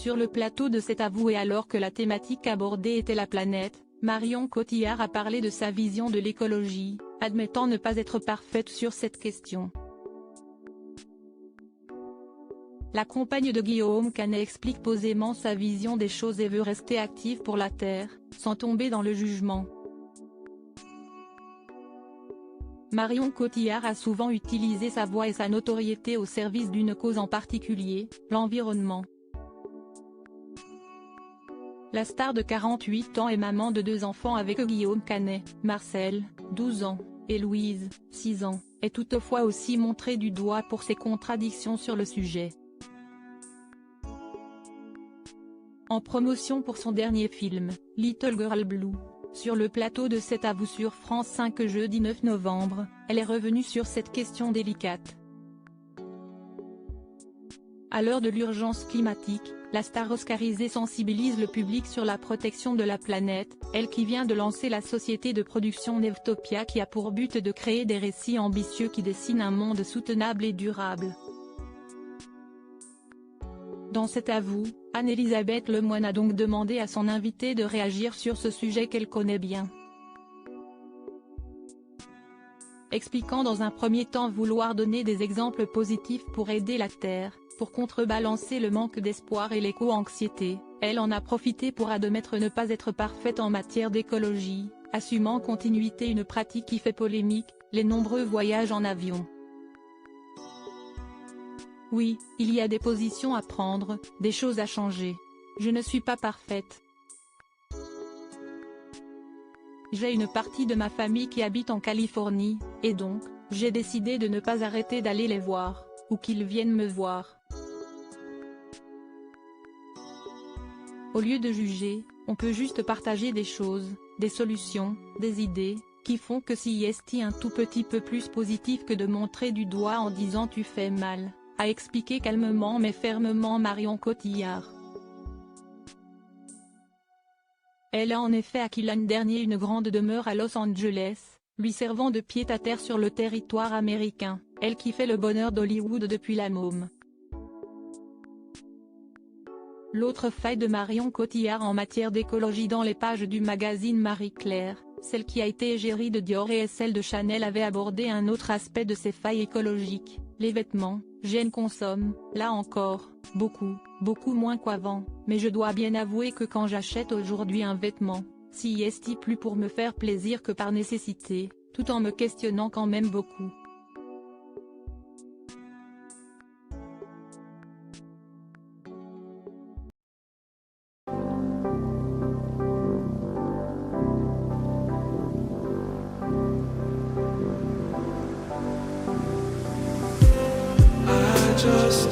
Sur le plateau de C'est à vous et alors que la thématique abordée était la planète, Marion Cotillard a parlé de sa vision de l'écologie, admettant ne pas être parfaite sur cette question. La compagne de Guillaume Canet explique posément sa vision des choses et veut rester active pour la Terre, sans tomber dans le jugement. Marion Cotillard a souvent utilisé sa voix et sa notoriété au service d'une cause en particulier, l'environnement. La star de 48 ans est maman de 2 enfants avec Guillaume Canet. Marcel, 12 ans, et Louise, 6 ans, est toutefois aussi montrée du doigt pour ses contradictions sur le sujet. En promotion pour son dernier film, Little Girl Blue, sur le plateau de C'est à vous sur France 5 jeudi 9 novembre, elle est revenue sur cette question délicate. À l'heure de l'urgence climatique, la star oscarisée sensibilise le public sur la protection de la planète, elle qui vient de lancer la société de production Nevtopia qui a pour but de créer des récits ambitieux qui dessinent un monde soutenable et durable. Dans C'est à vous, Anne-Elisabeth Lemoine a donc demandé à son invité de réagir sur ce sujet qu'elle connaît bien. Expliquant dans un premier temps vouloir donner des exemples positifs pour aider la Terre, pour contrebalancer le manque d'espoir et l'éco-anxiété, elle en a profité pour admettre ne pas être parfaite en matière d'écologie, assumant en continuité une pratique qui fait polémique, les nombreux voyages en avion. Oui, il y a des positions à prendre, des choses à changer. Je ne suis pas parfaite. J'ai une partie de ma famille qui habite en Californie, et donc, j'ai décidé de ne pas arrêter d'aller les voir, ou qu'ils viennent me voir. Au lieu de juger, on peut juste partager des choses, des solutions, des idées, qui font que si est un tout petit peu plus positif que de montrer du doigt en disant tu fais mal, a expliqué calmement mais fermement Marion Cotillard. Elle a en effet acquis l'an dernier une grande demeure à Los Angeles, lui servant de pied-à-terre sur le territoire américain, elle qui fait le bonheur d'Hollywood depuis la môme. L'autre faille de Marion Cotillard en matière d'écologie dans les pages du magazine Marie-Claire, celle qui a été égérie de Dior et celle de Chanel avait abordé un autre aspect de ces failles écologiques, les vêtements. J'en consomme, là encore, beaucoup moins qu'avant, mais je dois bien avouer que quand j'achète aujourd'hui un vêtement, si est plus pour me faire plaisir que par nécessité, tout en me questionnant quand même beaucoup. Just